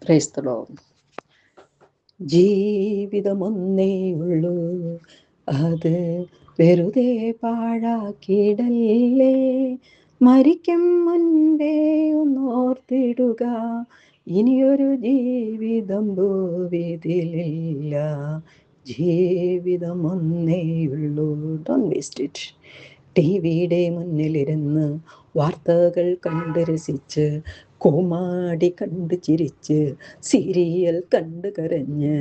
Praise the Lord. ജീവിതമൊന്നേ ഉള്ളൂ, അത് വെറുതെ പാഴാക്കിടല്ലേ. മരിക്കും മുൻപേ ഒന്നോർത്തിടുക, ഇനിയൊരു ജീവിതം ഭൂവിതിലില്ല. ജീവിതമൊന്നേ ഉള്ളൂ, ഡോണ്ട് വേസ്റ്റ് ഇറ്റ്. ടി വിയുടെ മുന്നിലിരുന്ന് വാർത്തകൾ കണ്ട് രസിച്ച്, കോമാടി കണ്ട് ചിരിച്ച്, സീരിയൽ കണ്ട് കരഞ്ഞ്,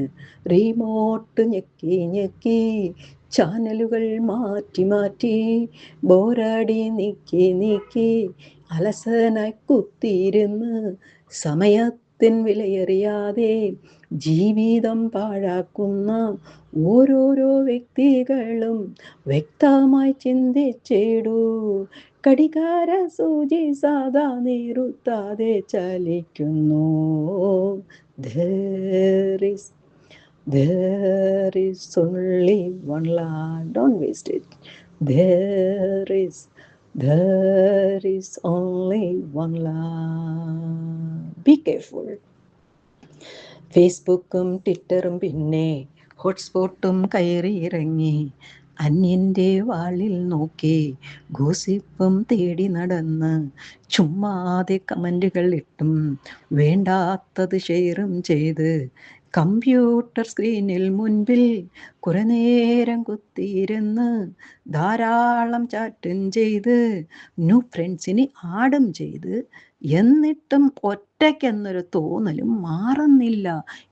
റിമോട്ട് ഞെക്കി ഞെക്കി, ചാനലുകൾ മാറ്റി മാറ്റി, ബോറടി നീക്കി നീക്കി, അലസനായി കുത്തിയിരുന്ന് സമയത്തിൻ വിലയറിയാതെ ജീവിതം പാഴാക്കുന്ന ഓരോരോ വ്യക്തികളും വ്യക്തമായി ചിന്തിച്ചിടൂ. കടികാര സൂചി സാധാ നിറുത്താതെ ചലിക്കുന്നു. There is only one Lord. Don't waste it. There is only one Lord. Be careful. ഫേസ്ബുക്കും ട്വിറ്ററും പിന്നെ ഹോട്ട്സ്പോട്ടും കയറി ഇറങ്ങി, അന്യൻ്റെ വാളിൽ നോക്കി ഗോസിപ്പും തേടി നടന്ന്, ചുമ്മാതെ കമൻറ്റുകൾ ഇട്ടും വേണ്ടാത്തത് ഷെയറും ചെയ്ത്, കമ്പ്യൂട്ടർ സ്ക്രീനിൽ മുൻപിൽ കുറെ നേരം കുത്തിയിരുന്ന് ധാരാളം ചാറ്റും ചെയ്ത്, ന്യൂ ഫ്രണ്ട്സിനെ ആഡും ചെയ്ത്, എന്നിട്ടും ഒറ്റയ്ക്കെന്നൊരു തോന്നലും മാറുന്നില്ല.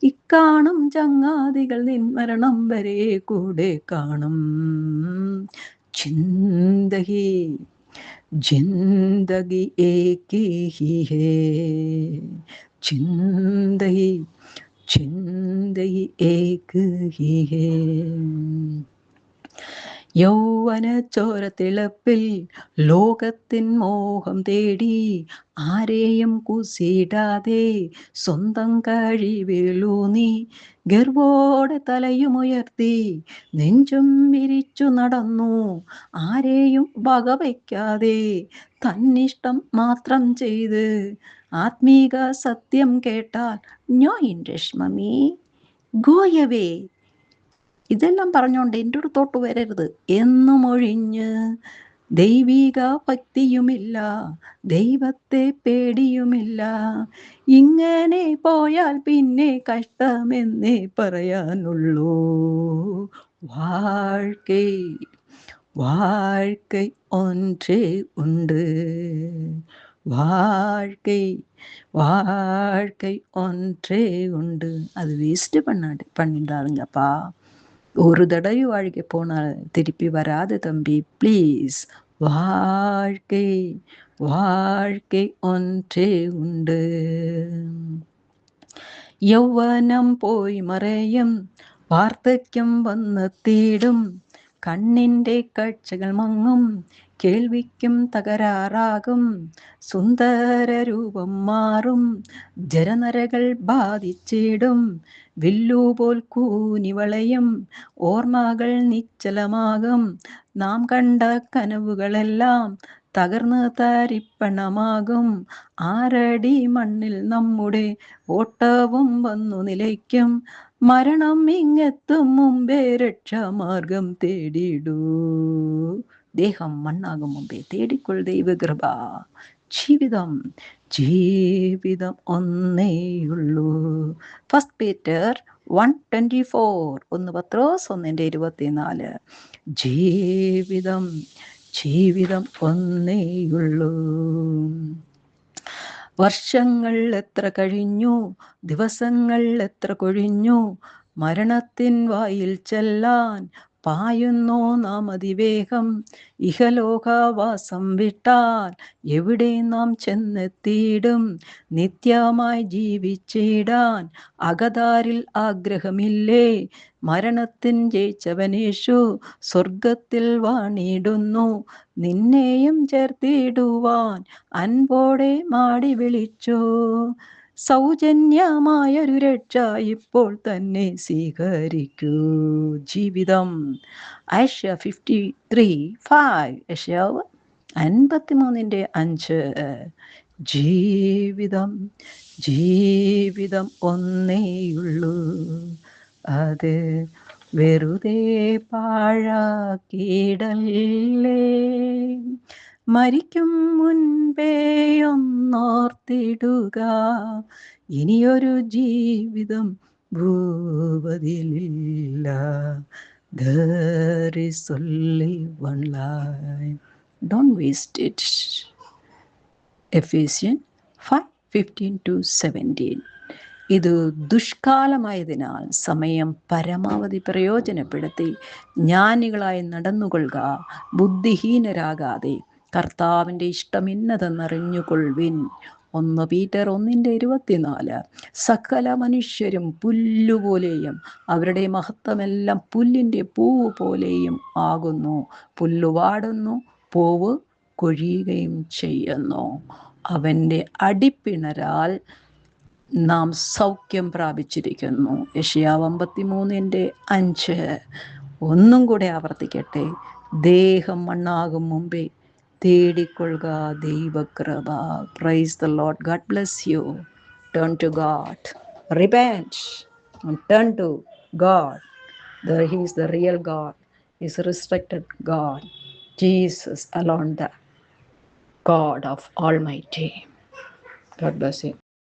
ഇക്കാണും ചങ്ങാതികൾ നിൻ മരണം വരെ കൂടെ കാണും. ജിന്ദഗി ഏക് ഹി ഹേ, ജിന്ദഗി ഏക് ഹി ഹേ. യൗവന ചോരത്തിളപ്പിൽ ലോകത്തിൻ മോഹം തേടി, ആരെയും കുസിടാതെ സ്വന്തം കഴിവിലൂന്നി, ഗർവോടെ തലയുമുയർത്തി നെഞ്ചും വിരിച്ചു നടന്നു, ആരെയും വകവയ്ക്കാതെ തന്നിഷ്ടം മാത്രം ചെയ്ത്. ആത്മീക സത്യം കേട്ടാൽ no interest mummy, go away, ഇതെല്ലാം പറഞ്ഞുകൊണ്ട് എൻ്റെ അടുത്തോട്ട് വരരുത് എന്നും ഒഴിഞ്ഞ്, ദൈവിക ഭക്തിയുമില്ല, ദൈവത്തെ പേടിയുമില്ല, ഇങ്ങനെ പോയാൽ പിന്നെ കഷ്ടമെന്നേ പറയാനുള്ളൂ. வாழ்க்கை ஒன்றே உண்டு, வாழ்க்கை ஒன்றே உண்டு. அது வேஸ்ட் பண்ணிடாதுங்கப்பா. ஒரு தடவை வாழ்க்கை போனால் திருப்பி வராது தம்பி, ப்ளீஸ். வாழ்க்கை ஒன்றே உண்டு. യൗവനം പോയി മറയും, വാർദ്ധക്യം വന്നെത്തിയിടും, കണ്ണിൻ്റെ കാഴ്ചകൾ മങ്ങും, കേൾവിക്കും തകരാറാകും, സുന്ദര രൂപം മാറും, ജരനരകൾ ബാധിച്ചിടും, വില്ലുപോൽ കൂനി വളയും, ഓർമ്മകൾ നിശ്ചലമാകും, നാം കണ്ട കനവുകളെല്ലാം തകർന്ന് തരിപ്പണമാകും, ആറടി മണ്ണിൽ നമ്മുടെ ഓട്ടവും വന്നു നിലയ്ക്കും, മരണം ഇങ്ങെത്തും മുമ്പേ രക്ഷാമാർഗം തേടിടൂ. ദേഹം മണ്ണാകും മുമ്പേ തേടിക്കൊൾ ദൈവകൃപ. ജീവിതം ഒന്നേയുള്ളൂ. ഫസ്റ്റ് പീറ്റർ 1:24, 1 പത്രോസ് 1:24. ജീവിതം ഒന്നേയുള്ളൂ. വർഷങ്ങൾ എത്ര കഴിഞ്ഞു, ദിവസങ്ങൾ എത്ര കൊഴിഞ്ഞു, മരണത്തിൻ വായിൽ ചെല്ലാൻ പായുന്നോ നാം അതിവേഗം. ഇഹലോകവാസം വിട്ടാൽ എവിടെ നാം ചെന്നെത്തിയിടും, നിത്യമായി ജീവിച്ചിടാൻ അകതാരിൽ ആഗ്രഹമില്ലേ. മരണത്തിൻ ജയിച്ചവനേശു സ്വർഗത്തിൽ വാണിടുന്നു, നിന്നെയും ചേർത്തിടുവാൻ അൻപോടെ മാടി വിളിച്ചു. സൗജന്യമായൊരു രക്ഷ ഇപ്പോൾ തന്നെ സ്വീകരിക്കൂ. ജീവിതം. ഏഷ്യ 53:5, ഏഷ്യാവ് 53:5. ജീവിതം ജീവിതം ഒന്നേയുള്ളൂ, അത് വെറുതെ പാഴാക്കിടല്ലേ. മരിക്കും മുൻപേ ഒന്നോർത്തിടുക, ഇനിയൊരു ജീവിതം ഭൂപതിയിലില്ല. There is only one life. Don't waste it. Ephesians 5:15-17. ഇത് ദുഷ്കാലമായതിനാൽ സമയം പരമാവധി പ്രയോജനപ്പെടുത്തി ജ്ഞാനികളായി നടന്നുകൊള്ളുക, ബുദ്ധിഹീനരാകാതെ കർത്താവിൻ്റെ ഇഷ്ടം ഇന്നതെന്നറിഞ്ഞുകൊള്ളുവിൻ. 1 പീറ്റർ 1:24. സകല മനുഷ്യരും പുല്ലുപോലെയും അവരുടെ മഹത്വമെല്ലാം പുല്ലിൻ്റെ പൂവ് പോലെയും ആകുന്നു. പുല്ല് വാടുന്നു, പൂവ് കൊഴിയുകയും ചെയ്യുന്നു. അവൻ്റെ അടിപ്പിണരാൽ നാം സൗഖ്യം പ്രാപിച്ചിരിക്കുന്നു. യെശയ്യാവ് 53:5. ഒന്നും കൂടെ ആവർത്തിക്കട്ടെ. ദേഹം മണ്ണാകും മുമ്പേ തേടിക്കൊള്ളുക ദൈവകൃപ. Praise the Lord. God bless you. Turn to God. Repent and turn to God. There he is the real God. He is a resurrected God. Jesus alone, the God of Almighty. God bless you.